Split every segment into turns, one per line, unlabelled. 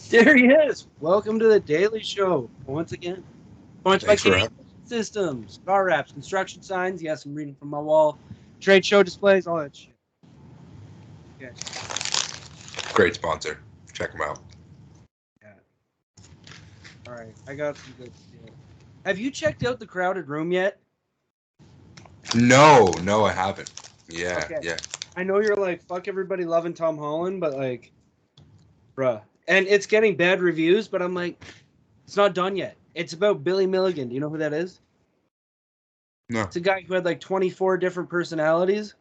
There he is. Welcome to the Daily Show once again. Sponsored by
Thanks for
Canadian Systems, car wraps, construction signs. Yes, I'm reading from my wall. Trade show displays, all that shit. Okay.
Great sponsor. Check them out.
Yeah. All right. I got some good stuff. Have you checked out The Crowded Room yet?
No, I haven't. Yeah,
Okay.
yeah.
I know you're like, fuck everybody loving Tom Holland, but like, bruh. And it's getting bad reviews, but I'm like, it's not done yet. It's about Billy Milligan. Do you know who that is?
No.
It's a guy who had like 24 different personalities.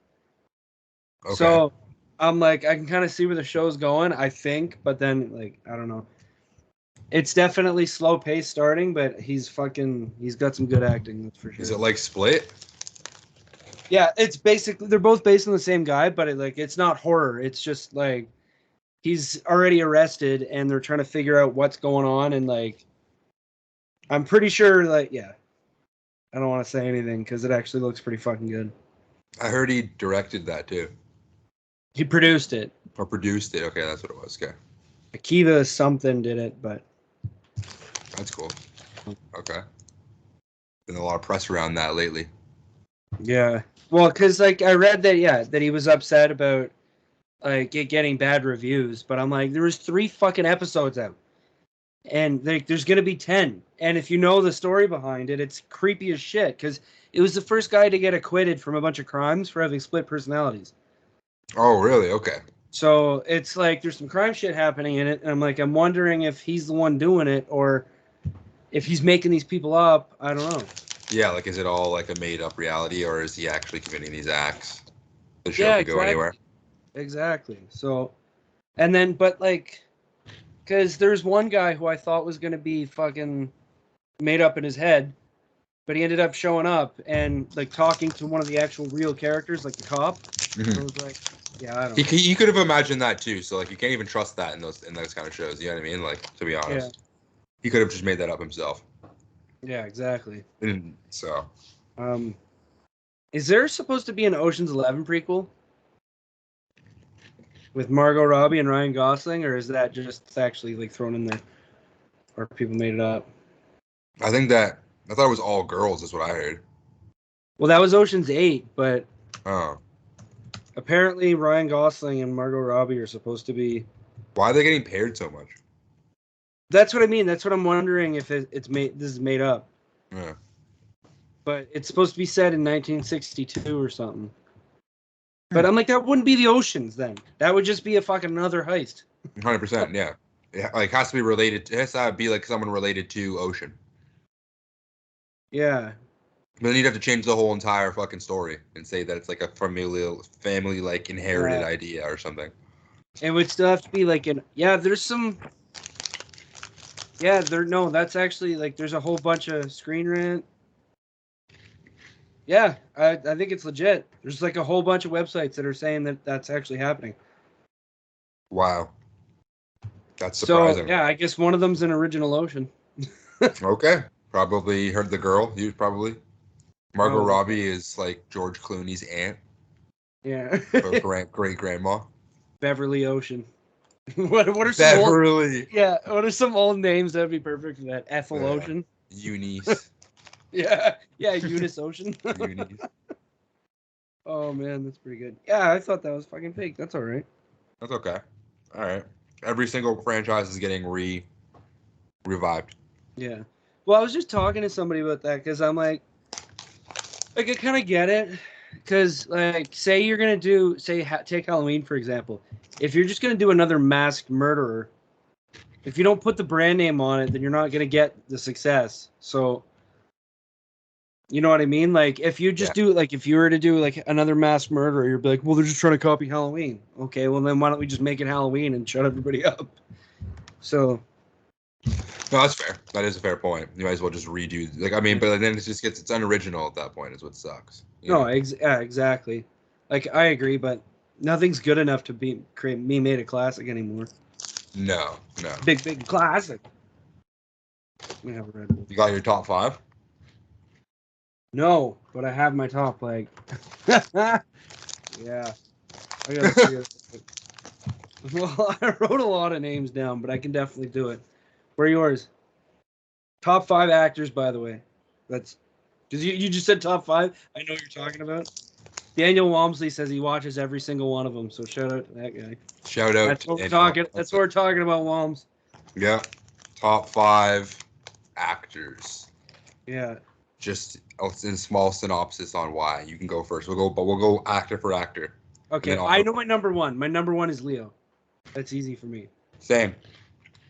Okay.
So I'm like, I can kind of see where the show's going, I think, but then like, I don't know. It's definitely slow pace starting, but he's got some good acting, that's for sure.
Is it like Split?
Yeah, it's basically, they're both based on the same guy, but it's not horror. It's just like, he's already arrested and they're trying to figure out what's going on. And like, I'm pretty sure like, yeah, I don't want to say anything because it actually looks pretty fucking good.
I heard he directed that too.
He produced it.
Or produced it. Okay, that's what it was. Okay.
Akiva something did it, but
That's cool. Okay. Been a lot of press around that lately.
yeah. Well, because like I read that he was upset about like it getting bad reviews, but I'm like, there was 3 fucking episodes out, and like there's gonna be 10, and if you know the story behind it, it's creepy as shit because it was the first guy to get acquitted from a bunch of crimes for having split personalities.
Oh, really? Okay.
So it's like there's some crime shit happening in it, and I'm wondering if he's the one doing it or if he's making these people up. I don't know.
Yeah, like is it all like a made up reality or is he actually committing these acts? The show could go anywhere.
Exactly. So, and then, but like, because there's one guy who I thought was going to be fucking made up in his head, but he ended up showing up and like talking to one of the actual real characters, like the cop.
Mm-hmm.
I was like, yeah, I don't know.
He could have imagined that too. So like you can't even trust that in those kind of shows. You know what I mean? Like to be honest, he could have just made that up himself.
Yeah, exactly.
And so,
is there supposed to be an Ocean's 11 prequel with Margot Robbie and Ryan Gosling, or is that just actually like thrown in there, or people made it up?
I thought it was all girls. Is what I heard.
Well, that was Ocean's 8, but
Oh,
apparently Ryan Gosling and Margot Robbie are supposed to be.
why are they getting paired so much?
That's what I mean. That's what I'm wondering if it's made. This is made up.
Yeah.
But it's supposed to be set in 1962 or something. But I'm like, that wouldn't be the Oceans then. That would just be a fucking another heist.
100%. Yeah. It like has to be related. It has to be like someone related to Ocean.
Yeah.
But then you'd have to change the whole entire fucking story and say that it's like a family like inherited idea or something.
It would still have to be like there's some. Yeah, that's actually like there's a whole bunch of Screen Rant. Yeah, I think it's legit. There's like a whole bunch of websites that are saying that that's actually happening.
Wow. That's surprising.
So, yeah, I guess one of them's an original Ocean.
Okay. Probably heard the girl. You probably. Margot Robbie is like George Clooney's aunt.
Yeah.
Great grandma.
Beverly Ocean. What are some
Beverly?
What are some old names that would be perfect for that? Ethel Ocean.
Eunice.
Yeah, Eunice Ocean.
Eunice.
Oh man, that's pretty good. Yeah, I thought that was fucking fake. That's all right.
That's okay. All right. Every single franchise is getting revived.
Yeah. Well, I was just talking to somebody about that because I'm like I kind of get it. Because, like, say you're going to take Halloween, for example. If you're just going to do another masked murderer, if you don't put the brand name on it, then you're not going to get the success. So, you know what I mean? Like, if you just if you were to do, like, another masked murderer, you'd be like, well, they're just trying to copy Halloween. Okay, well, then why don't we just make it Halloween and shut everybody up? So...
No, that's fair. That is a fair point. You might as well just redo. Like, I mean, but then it's unoriginal at that point. Is what sucks.
Exactly. Like, I agree, but nothing's good enough to made a classic anymore.
No.
Big classic. We have a Red Bull.
You got your top 5?
No, but I have my top leg. Yeah. I gotta see it. Well, I wrote a lot of names down, but I can definitely do it. Where are yours? Top 5 actors, by the way. That's because you just said top 5. I know what you're talking about. Daniel Walmsley says he watches every single one of them. So shout out to that guy.
Shout out
That's
to
what we're
Daniel.
talking. That's what we're talking about, Walms.
Yeah. Top 5 actors.
Yeah.
Just in small synopsis on why. You can go first. We'll go actor for actor.
Okay, I know my number one. My number one is Leo. That's easy for me.
Same.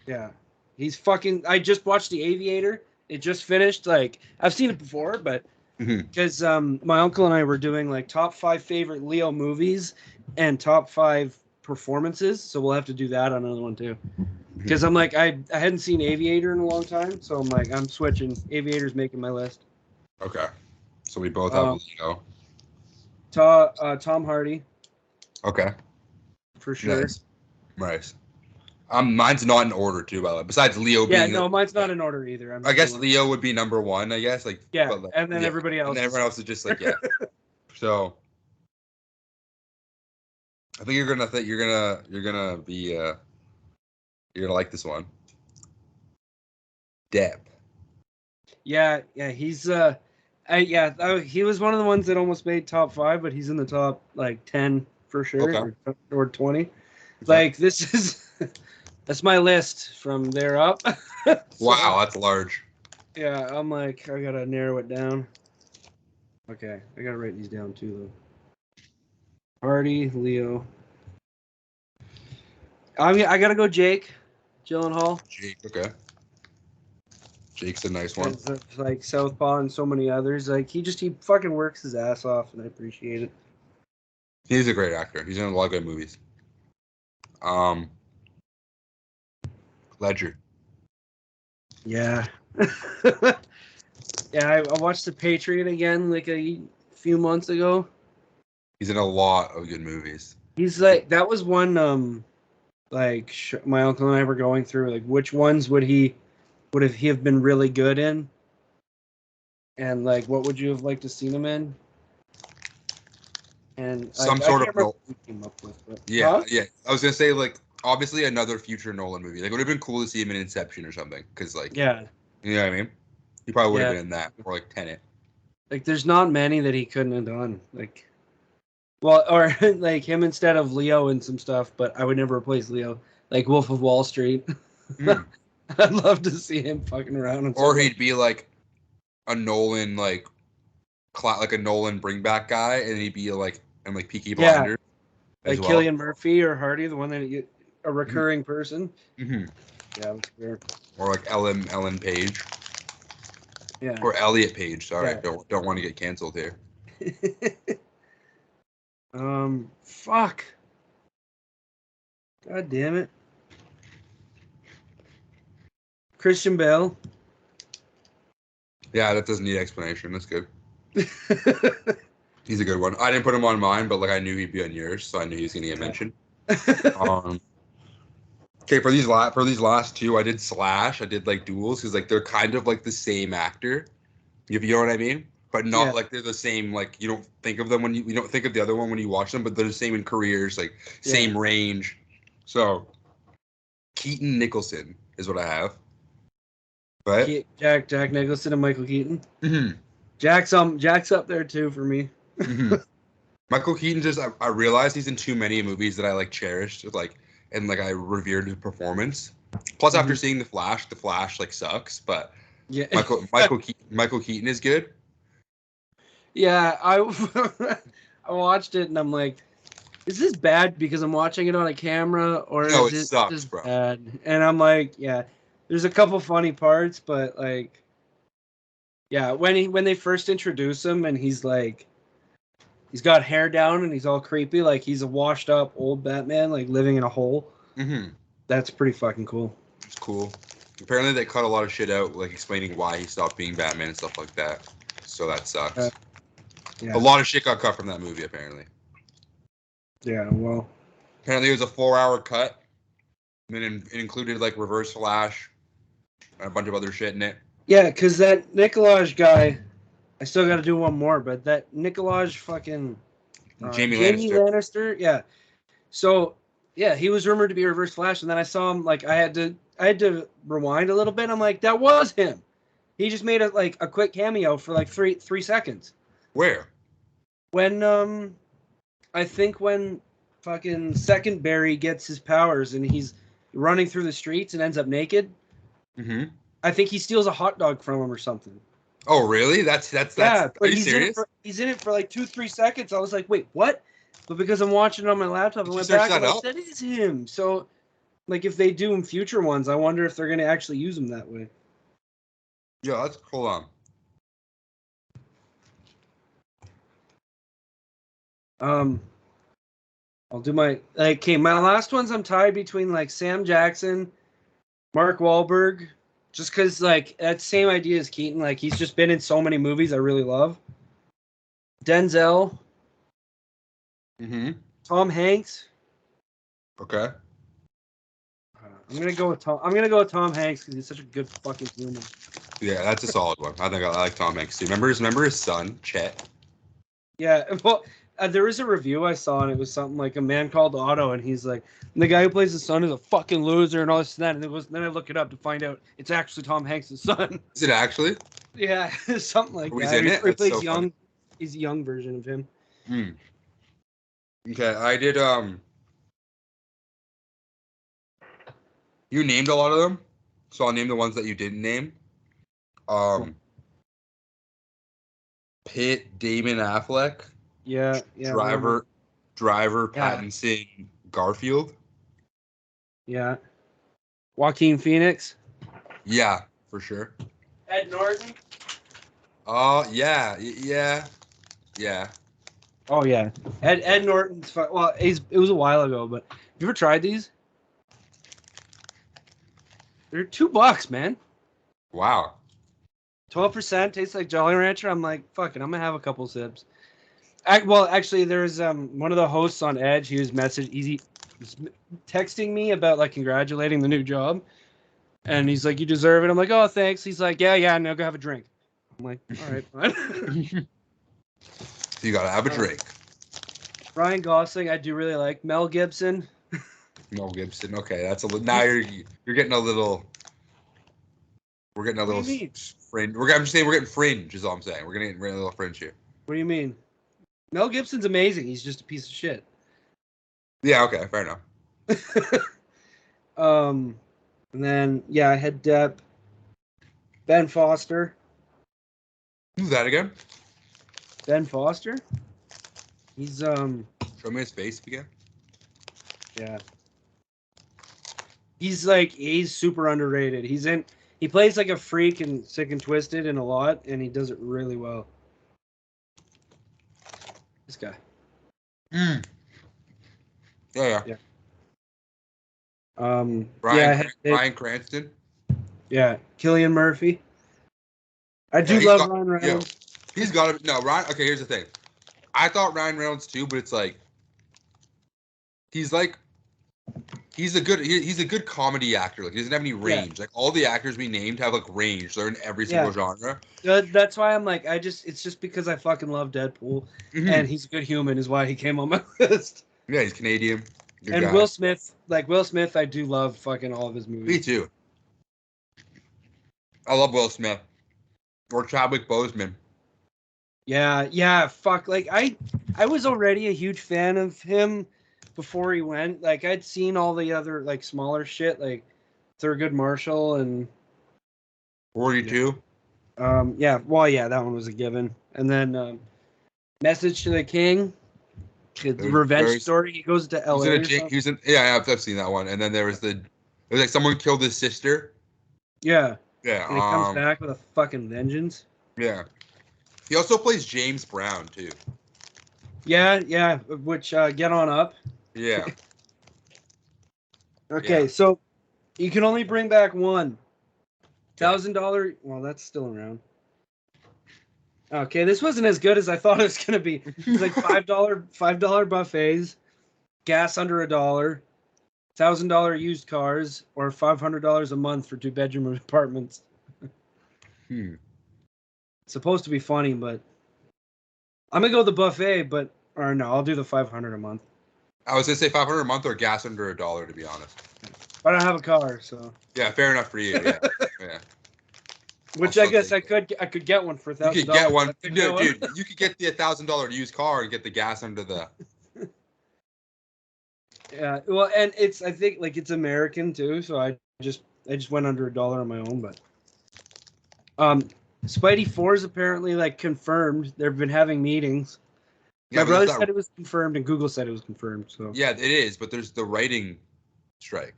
Yeah. He's fucking. I just watched The Aviator. It just finished. Like, I've seen it before, but because my uncle and I were doing like top 5 favorite Leo movies and top 5 performances. So we'll have to do that on another one too. Because I'm like, I hadn't seen Aviator in a long time, so I'm like, I'm switching. Aviator's making my list.
Okay. So we both have Leo.
Tom Hardy.
Okay.
For sure.
Nice. Mine's not in order too, by the way. Besides Leo being.
Yeah, no, mine's not in order either.
I guess Leo would be number 1. I guess like.
Yeah, and then everybody else.
And everyone else is just like yeah. So. I think you're gonna be you're gonna like this one. Depp.
Yeah, he's he was one of the ones that almost made top 5, but he's in the top like 10 for sure,
okay.
or 20. Okay. Like this is that's my list from there up. So,
wow, that's large.
Yeah, I'm like I gotta narrow it down. Okay, I gotta write these down too though. Hardy, Leo. I gotta go Jake Gyllenhaal.
Jake, okay. Jake's a nice one.
Like Southpaw and so many others. Like he fucking works his ass off, and I appreciate it.
He's a great actor. He's in a lot of good movies. Ledger.
Yeah. Yeah, I watched The Patriot again like a few months ago.
He's in a lot of good movies.
He's like that was one like my uncle and I were going through like which ones would he have been really good in, and like what would you have liked to seen him in? And
some sort of
came up with, but,
yeah. I was gonna say like obviously another future Nolan movie. Like it would have been cool to see him in Inception or something, because like you know what I mean. He probably would have been in that or like Tenet. Like
there's not many that he couldn't have done. Like, well, or like him instead of Leo and some stuff, but I would never replace Leo. Like Wolf of Wall Street. I'd love to see him fucking around.
Or he'd be like a Nolan like a Nolan bring back guy, and he'd be like in like Peaky Blinders.
Like Cillian Murphy or Hardy, the one that a recurring person.
Mm-hmm.
Yeah, that's fair.
Or like Ellen Page.
Yeah.
Or Elliot Page. Sorry, don't want to get canceled here.
Fuck. God damn it. Christian Bale.
Yeah, that doesn't need explanation. That's good. He's a good one. I didn't put him on mine, but like I knew he'd be on yours, so I knew he was gonna get mentioned. Okay, for these last two, I did Slash. I did like duels because like they're kind of like the same actor, if you know what I mean. But not like they're the same. Like you don't think of them when you don't think of the other one when you watch them, but they're the same in careers, like same range. So Keaton Nicholson is what I have. But
Jack Nicholson and Michael Keaton.
Mm-hmm.
Jack's up there too for me.
Mm-hmm. Michael Keaton I realized he's in too many movies that I like cherished and like I revered his performance. Plus, after seeing The Flash like sucks, but Michael Keaton is good.
Yeah, I watched it and I'm like, is this bad because I'm watching it on a camera, or
no,
is
it
it
sucks,
just
bro.
bad? And I'm like, yeah, there's a couple funny parts, but like, yeah, when they first introduce him and he's like, he's got hair down and he's all creepy, like he's a washed up old Batman, like living in a hole.
Mm-hmm.
That's pretty fucking cool.
It's cool. Apparently, they cut a lot of shit out, like explaining why he stopped being Batman and stuff like that. So that sucks.
Yeah.
A lot of shit got cut from that movie, apparently.
Yeah, well.
Apparently, it was a 4-hour cut. And then it included like Reverse Flash and a bunch of other shit in it.
Yeah, because that Nicolaj guy, I still got to do one more, but that Nicolaj fucking
Jamie
Lannister. Yeah. So Yeah, he was rumored to be Reverse Flash, and then I saw him. Like I had to rewind a little bit. I'm like, that was him. He just made a quick cameo for like three seconds.
Where?
When I think when fucking Second Barry gets his powers and he's running through the streets and ends up naked.
Mm-hmm.
I think he steals a hot dog from him or something.
Oh, really? That's.
Yeah,
Are you serious?
He's in it for like 2-3 seconds. I was like, wait, what? But because I'm watching it on my laptop, I
Did you
went
search
back
that
and like,
up?
that is him. So, like, if they do in future ones, I wonder if they're going to actually use him that way.
Yeah, let's hold on.
I'll do my okay. My last ones, I'm tied between like Sam Jackson, Mark Wahlberg, just because like that same idea as Keaton. Like he's just been in so many movies I really love. Denzel,
Mm-hmm.
Tom Hanks.
Okay.
I'm gonna go with Tom. I'm gonna go with Tom Hanks because he's such a good fucking human.
Yeah, that's a solid one. I think I like Tom Hanks too. Remember his son, Chet?
Yeah, well, there was a review I saw, and it was something like A Man Called Otto, and he's like, the guy who plays the son is a fucking loser and all this and that. And it was then I look it up to find out it's actually Tom Hanks' son.
Is it actually?
Yeah, something like
He's
that.
in it?
He
That's
plays
so
young.
funny.
He's a young version of him.
Hmm. Okay, I did. You named a lot of them, so I'll name the ones that you didn't name. Pitt, Damon Affleck,
Yeah.
Driver,
Yeah.
Pattinson, Garfield.
Yeah. Joaquin Phoenix.
Yeah, for sure.
Ed Norton.
Yeah.
Oh yeah, Ed Norton's. Well, it was a while ago, but have you ever tried these? They're $2, man.
Wow.
12% tastes like Jolly Rancher. I'm like, fuck it, I'm gonna have a couple sips. Well, actually, there's one of the hosts on Edge. He was texting me about like congratulating the new job, and he's like, "You deserve it." I'm like, "Oh, thanks." He's like, "Yeah, now go have a drink." I'm like, "All right, fine."
You gotta have a drink.
Ryan Gosling, I do really like. Mel Gibson.
Mel Gibson. Okay, that's a little. Now you're getting a little. We're getting a
What do
little
you mean?
fringe. I'm just saying we're getting fringe. Is all I'm saying. We're getting a little fringe here.
What do you mean? Mel Gibson's amazing. He's just a piece of shit.
Yeah. Okay. Fair enough.
And then I had Depp, Ben Foster.
Who's that again?
Ben Foster. He's
Show me his face again.
Yeah. He's super underrated. He plays like a freak and Sick and Twisted in a lot, and he does it really well. This guy.
Yeah. Bryan Cranston.
Yeah, Cillian Murphy. I do love Ryan Reynolds.
He's got to no Ryan. Okay, here's the thing. I thought Ryan Reynolds too, but it's like he's a good comedy actor. Like he doesn't have any range. Yeah. Like all the actors we named have like range. They're in every single genre.
That's why I'm like it's just because I fucking love Deadpool and he's a good human is why he came on my list.
Yeah, he's Canadian.
Good and guy. Will Smith, I do love fucking all of his movies.
Me too. I love Will Smith. Or Chadwick Boseman.
Yeah, fuck. Like I was already a huge fan of him before he went. Like I'd seen all the other like smaller shit, like Thurgood Marshall and
42.
That one was a given. And then Message to the King, the revenge story. He goes to LA.
I've seen that one. And then it was like someone killed his sister.
Yeah.
Yeah.
And he comes back with a fucking vengeance.
Yeah. He also plays James Brown too.
Yeah. Which Get On Up.
Yeah.
Okay, so you can only bring back one $1,000. Well, that's still around. Okay, this wasn't as good as I thought it was gonna be. It's like $5 buffets, gas under $1, $1,000 used cars, or $500 a month for 2-bedroom apartments. It's supposed to be funny, but I'm gonna go with the buffet. I'll do the $500 a month.
I was gonna say 500 a month or gas under $1, to be honest.
I don't have a car, so.
Yeah, fair enough for you. Yeah, yeah.
Which I guess I could get one for $1,000.
You could get one, dude. You could get the $1,000 used car and get the gas under the.
Yeah, well, and I think like it's American too, so I just went under $1 on my own, but. Spidey 4 is apparently like confirmed. They've been having meetings.
Yeah,
my brother said it was confirmed, and Google said it was confirmed. So. Yeah,
it is, but there's the writing strike.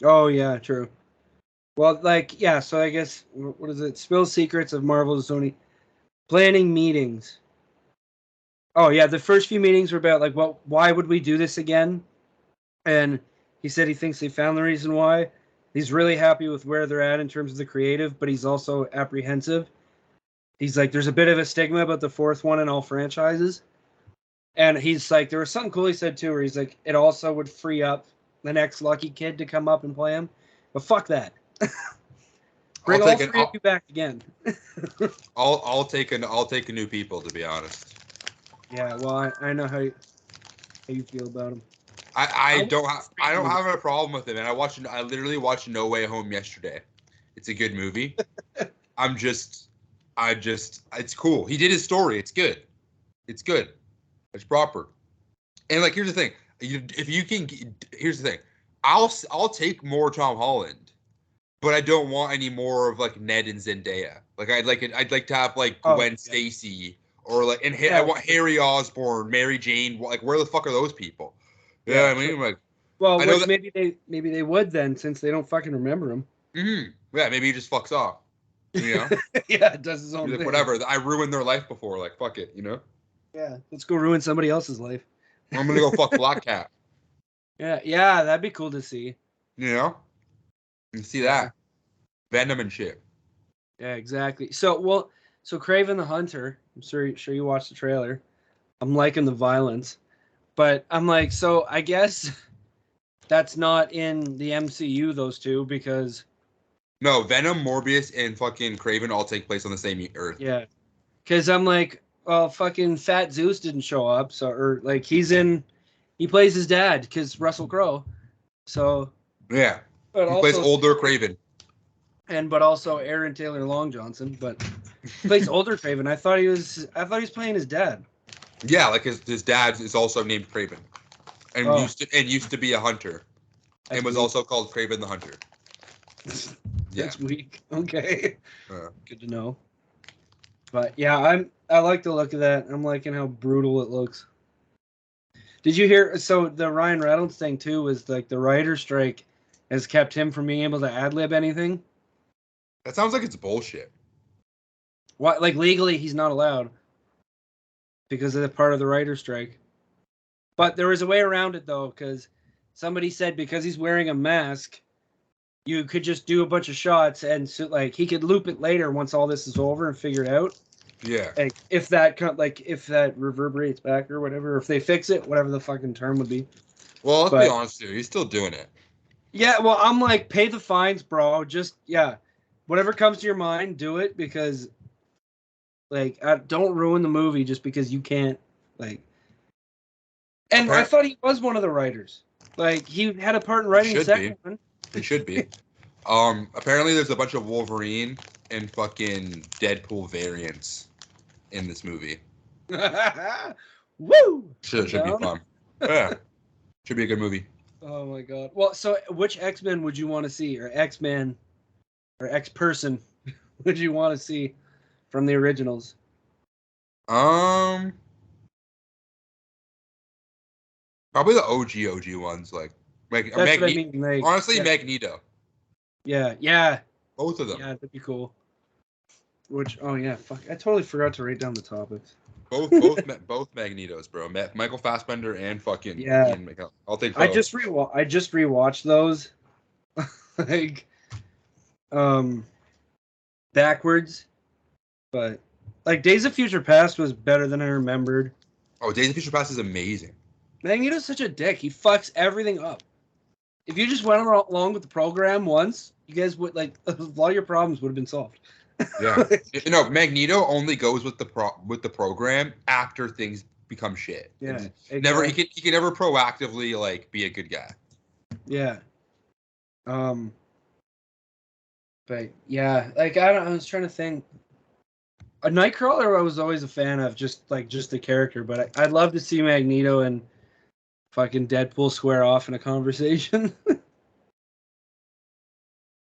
Oh yeah, true. Well, like yeah, so I guess what is it? Spill secrets of Marvel to Sony planning meetings. Oh yeah, the first few meetings were about like, well, why would we do this again? And he said he thinks they found the reason why. He's really happy with where they're at in terms of the creative, but he's also apprehensive. He's like, there's a bit of a stigma about the fourth one in all franchises. And he's like, there was something cool he said too, where he's like, it also would free up the next lucky kid to come up and play him. But fuck that. Bring all three of you back again.
I'll take a new people, to be honest.
Yeah, well, I know how you feel about him.
I don't have a problem with it, man. I literally watched No Way Home yesterday. It's a good movie. It's cool. He did his story. It's good. It's proper. And like, here's the thing. Here's the thing. I'll take more Tom Holland, but I don't want any more of like Ned and Zendaya. Like I'd like to have like Gwen Stacy or like, and I want Harry Osborn, Mary Jane. Like, where the fuck are those people? Yeah, I mean, like,
well, maybe they would then, since they don't fucking remember him.
Mm-hmm. Yeah, maybe he just fucks off. You know?
Yeah, does his own thing.
Whatever. I ruined their life before. Like, fuck it. You know?
Yeah, let's go ruin somebody else's life.
I'm gonna go fuck Black Cat.
Yeah, that'd be cool to see.
You know? You see that Venom and shit.
Yeah, exactly. So Kraven the Hunter. I'm sure you watched the trailer. I'm liking the violence. But I'm like, so I guess that's not in the MCU, those two, because...
No, Venom, Morbius, and fucking Kraven all take place on the same Earth.
Yeah. Because I'm like, well, fucking Fat Zeus didn't show up, so, or like, he plays his dad, because Russell Crowe. So...
Yeah. But he plays older Kraven.
But also Aaron Taylor Long Johnson, but he plays older Kraven. I thought he was playing his dad.
Yeah, like his dad is also named Kraven, and used to be a hunter, and was also called Kraven the Hunter.
That's weak. Okay, good to know. But yeah, I like the look of that. I'm liking how brutal it looks. Did you hear? So the Ryan Reynolds thing too was like the writer strike has kept him from being able to ad-lib anything.
That sounds like it's bullshit.
What? Like legally, he's not allowed. Because of the part of the writer's strike. But there was a way around it, though, because somebody said because he's wearing a mask, you could just do a bunch of shots, and so, like, he could loop it later once all this is over and figure it out.
Yeah.
Like, if that reverberates back or whatever, if they fix it, whatever the fucking term would be.
Well, let's be honest, dude. He's still doing it.
Yeah, well, I'm like, pay the fines, bro. Just, whatever comes to your mind, do it, because... Like, don't ruin the movie just because you can't, like... And I thought he was one of the writers. Like, he had a part in writing the second one.
He should be. Apparently there's a bunch of Wolverine and fucking Deadpool variants in this movie.
Woo!
Should be fun. Yeah. Should be a good movie.
Oh, my God. Well, so which X-Men would you want to see? Or X-Men? Or X-Person would you want to see? From the originals.
Probably the OG ones, like honestly, Magneto.
Yeah.
Both of them.
Yeah, that'd be cool. Fuck, I totally forgot to write down the topics.
Both Magnetos, bro. Michael Fassbender and fucking Ian McKellen. I'll take both.
I just rewatched those, like, backwards. But, like, Days of Future Past was better than I remembered.
Oh, Days of Future Past is amazing.
Magneto's such a dick. He fucks everything up. If you just went along with the program once, you guys would, like, a lot of your problems would have been solved.
Yeah. Magneto only goes with the program after things become shit.
Yeah,
exactly. Never he can never proactively like be a good guy.
Yeah. But yeah, like I was trying to think. A Nightcrawler I was always a fan of, just the character, but I'd love to see Magneto and fucking Deadpool square off in a conversation.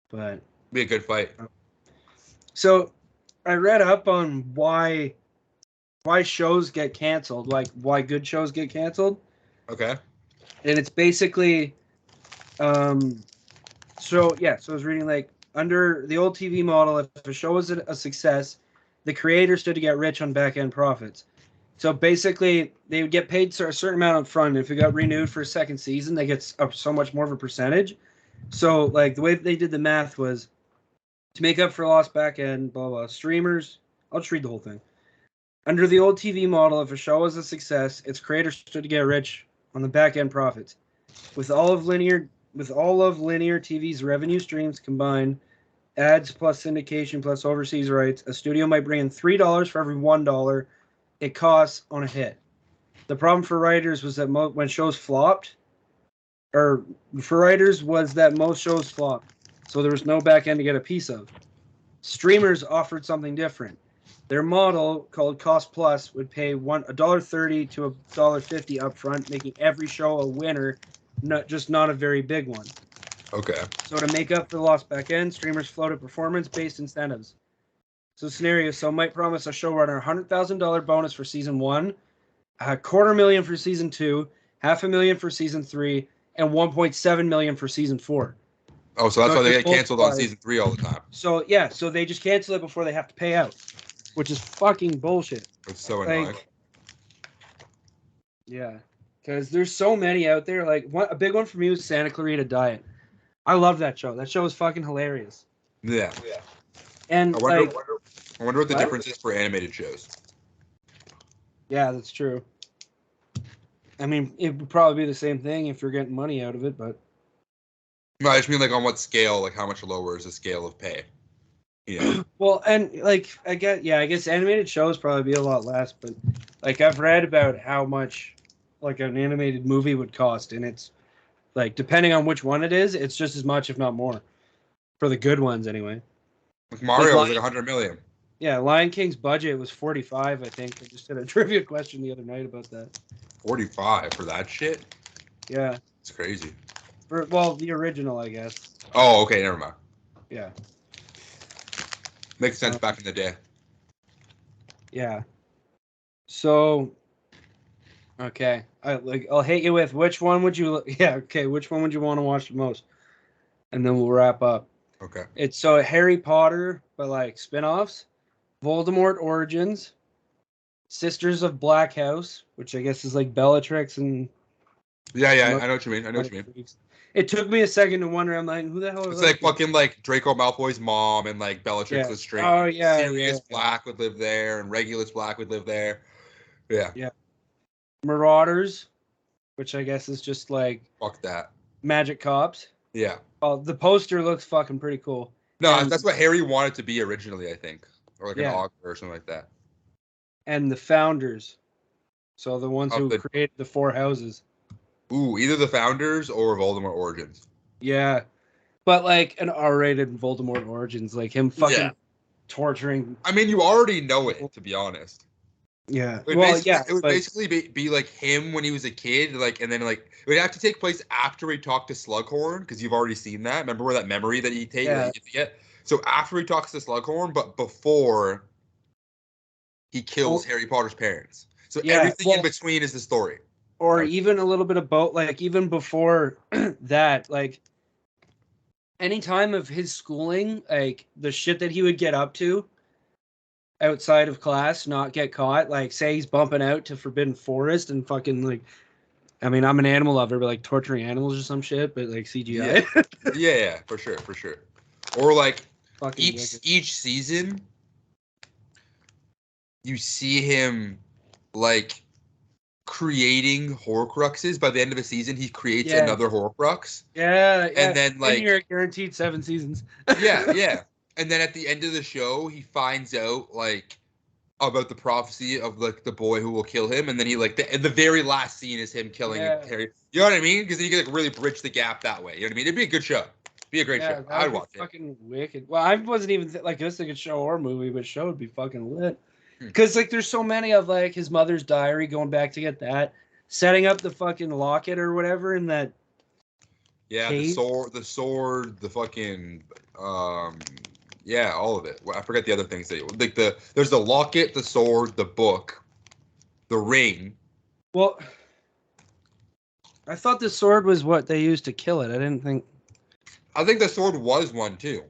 But
be a good fight.
So I read up on why shows get canceled, like why good shows get canceled.
Okay.
And it's basically so I was reading like under the old TV model, if a show was a success, the creator stood to get rich on back end profits. So basically, they would get paid a certain amount up front. If it got renewed for a second season, they get so much more of a percentage. So like the way they did the math was to make up for lost back end, blah blah. Streamers, I'll just read the whole thing. Under the old TV model, if a show was a success, its creator stood to get rich on the back end profits. With all of linear TV's revenue streams combined, ads plus syndication plus overseas rights, a studio might bring in $3 for every $1 it costs on a hit. The problem for writers was that when shows flopped, most shows flopped, so there was no back end to get a piece of. Streamers offered something different. Their model, called Cost Plus, would pay $1.30 to $1.50 upfront, making every show a winner, not a very big one.
Okay.
So to make up for the lost back end, streamers floated performance-based incentives. So might promise a showrunner a $100,000 bonus for season 1, $250,000 for season 2, $500,000 for season 3, and $1.7 million for season 4.
Oh, so that's why they get canceled on season 3 all the time.
So they just cancel it before they have to pay out, which is fucking bullshit.
It's so annoying.
Yeah, because there's so many out there. Like a big one for me was Santa Clarita Diet. I love that show. That show is fucking hilarious.
Yeah.
And
I wonder what the difference is for animated shows.
Yeah, that's true. I mean, it would probably be the same thing if you're getting money out of it, but.
No, I just mean like on what scale, like how much lower is the scale of pay? Yeah.
Well, and like I guess animated shows probably be a lot less, but like I've read about how much like an animated movie would cost, and it's like depending on which one it is, it's just as much, if not more, for the good ones anyway.
Like Mario was like $100 million.
Yeah, Lion King's budget was 45, I think. I just did a trivia question the other night about that.
45 for that shit?
Yeah.
It's crazy.
The original, I guess.
Oh, okay, never mind.
Yeah.
Makes sense back in the day.
Yeah. So, okay. I'll hit you with which one would you which one would you want to watch the most? And then we'll wrap up.
Okay.
It's Harry Potter, but like spinoffs, Voldemort Origins, Sisters of Black House, which I guess is like Bellatrix and.
Yeah, I know what you mean.
It took me a second to wonder. I'm like, who the hell is
It's like fucking like Draco Malfoy's mom and like Bellatrix Lestrange.
Oh yeah.
Sirius Black would live there and Regulus Black would live there. Yeah.
Yeah. Marauders, which I guess is just like.
Fuck that.
Magic cops.
Yeah.
Oh, the poster looks fucking pretty cool.
No, that's what Harry wanted to be originally, I think. Or like an augur or something like that.
And the founders. So the ones who created the 4 houses.
Ooh, either the founders or Voldemort Origins.
Yeah. But like an R-rated Voldemort Origins, like him fucking torturing.
I mean, you already know it, to be honest.
Yeah.
It would basically be like him when he was a kid, like, and then like it would have to take place after he talked to Slughorn, because you've already seen that. Remember where that memory that he takes? Yeah. So after he talks to Slughorn, but before he kills Harry Potter's parents. So everything in between is the story.
Or even a little bit of both, like even before that, like any time of his schooling, like the shit that he would get up to outside of class, not get caught. Like say he's bumping out to Forbidden Forest and fucking like, I mean, I'm an animal lover, but like torturing animals or some shit, but like CGI.
Yeah, for sure. Or like
fucking
each season, you see him like creating Horcruxes. By the end of a season, he creates another Horcrux.
Yeah.
And then like
you're guaranteed 7 seasons.
yeah. And then at the end of the show, he finds out like about the prophecy of like the boy who will kill him, and then he like the very last scene is him killing Harry. You know what I mean? Because you can like really bridge the gap that way. You know what I mean? It'd be a good show. It'd be a great show. I'd watch it.
Fucking wicked. Well, I wasn't even like this like a show or movie, but show would be fucking lit. Because like there's so many of like his mother's diary, going back to get that, setting up the fucking locket or whatever in that.
Yeah, cave. the sword, the fucking yeah, all of it. Well, I forget the other things that like there's the locket, the sword, the book, the ring.
Well, I thought the sword was what they used to kill it. I think
the sword was one too.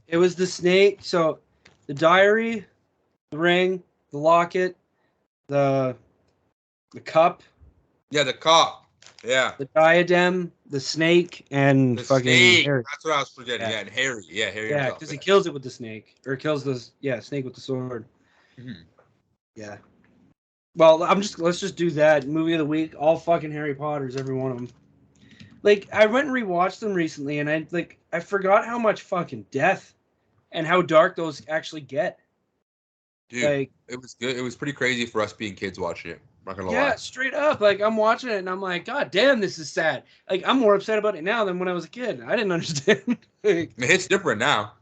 It was the snake. So the diary, the ring, the locket, the cup.
Yeah, the cup. Yeah.
The diadem, the snake, and
the
fucking
snake.
Harry.
That's what I was forgetting. Yeah, and Harry. Yeah, Harry.
Yeah, because he kills it with the snake, or kills the snake with the sword. Mm-hmm. Yeah. Well, let's just do that. Movie of the week, all fucking Harry Potters, every one of them. Like, I went and rewatched them recently, and I forgot how much fucking death and how dark those actually get.
Dude, like, it was good. It was pretty crazy for us being kids watching it. I'm not gonna lie.
Yeah, straight up. Like, I'm watching it, and I'm like, God damn, this is sad. Like, I'm more upset about it now than when I was a kid. I didn't understand.
Like, it hits different now.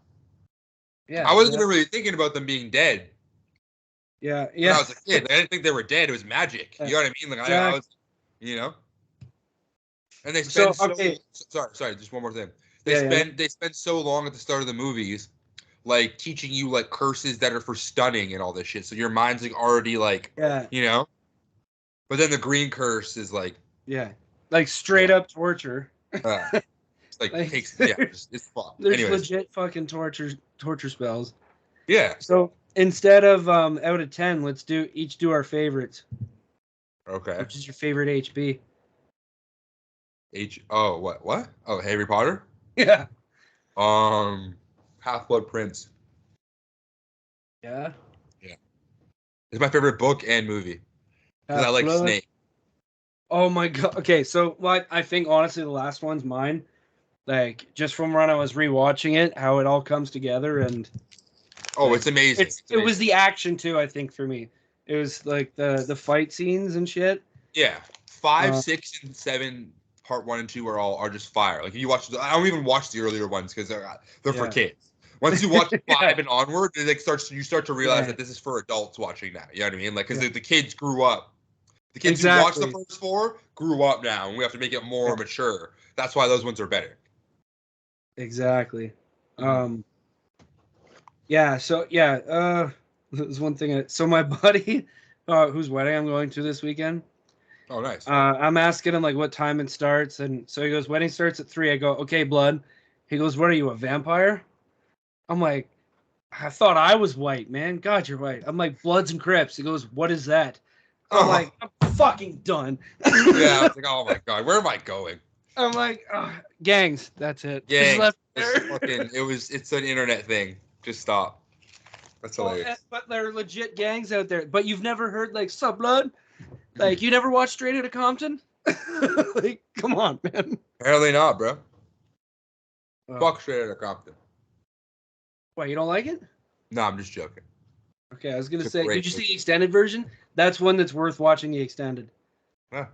Yeah. I wasn't even really thinking about them being dead.
Yeah,
yeah. When I was a kid, like, I didn't think they were dead. It was magic. You know what I mean? Like, exactly. I was, you know. And they spend sorry, just one more thing. They spend so long at the start of the movies, like teaching you like curses that are for stunning and all this shit. So your mind's like already like, you know. But then the green curse is like,
like straight up torture.
It's like it's fun.
There's legit fucking torture spells.
Yeah.
So instead of out of 10, let's each do our favorites.
Okay.
Which is your favorite HB?
What? Oh, Harry Potter?
Yeah.
Half-Blood Prince.
Yeah.
Yeah. It's my favorite book and movie. Because I like Snape.
Oh my god. Okay, so I think honestly the last one's mine. Like just from when I was rewatching it, how it all comes together and
it's amazing.
It was the action too, I think, for me. It was like the fight scenes and shit.
Yeah. 5, 6, and 7, part 1 and 2 are just fire. Like if you watch I don't even watch the earlier ones because they're for kids. Once you watch 5 and onward, it like you start to realize that this is for adults watching now. You know what I mean? Like because the kids grew up. The kids who watched the first 4 grew up now, and we have to make it more mature. That's why those ones are better.
Exactly. There's one thing. So my buddy, whose wedding I'm going to this weekend.
Oh, nice.
I'm asking him like what time it starts, and so he goes, wedding starts at 3. I go, okay, blood. He goes, what are you, a vampire? I'm like, I thought I was white, man. God, you're white. I'm like, Bloods and Crips. He goes, what is that? I'm like, I'm fucking done.
Yeah, I was like, oh my god, where am I going?
I'm like, gangs. That's it.
Gangs. It's an internet thing. Just stop. That's hilarious.
But there are legit gangs out there. But you've never heard like Sup Blood? Like you never watched Straight Outta Compton? Like, come on, man.
Apparently not, bro. Fuck Straight Outta Compton.
Why, you don't like it?
No, I'm just joking.
Okay, I was gonna say, did you see the extended version? That's one that's worth watching the extended.
Yeah.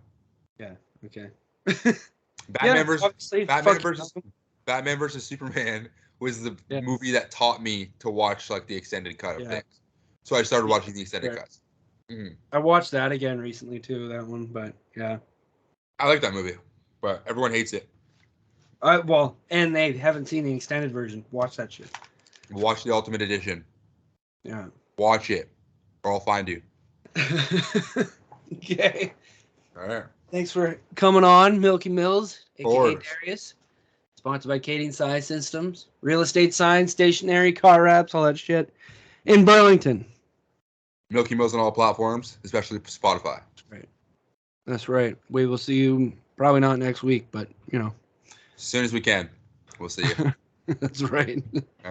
Yeah. Okay.
Batman versus Superman was the movie that taught me to watch like the extended cut of things. So I started watching the extended cuts. Mm-hmm.
I watched that again recently too. That one, but yeah.
I like that movie, but everyone hates it.
And they haven't seen the extended version. Watch that shit.
Watch the Ultimate Edition.
Yeah.
Watch it, or I'll find you.
Okay.
All right.
Thanks for coming on, Milky Millz,
aka
Darius. Sponsored by Kading Size Systems. Real estate signs, stationery, car wraps, all that shit. In Burlington.
Milky Millz on all platforms, especially Spotify.
That's right. We will see you probably not next week, but, you know.
As soon as we can, we'll see you.
That's right.
All right.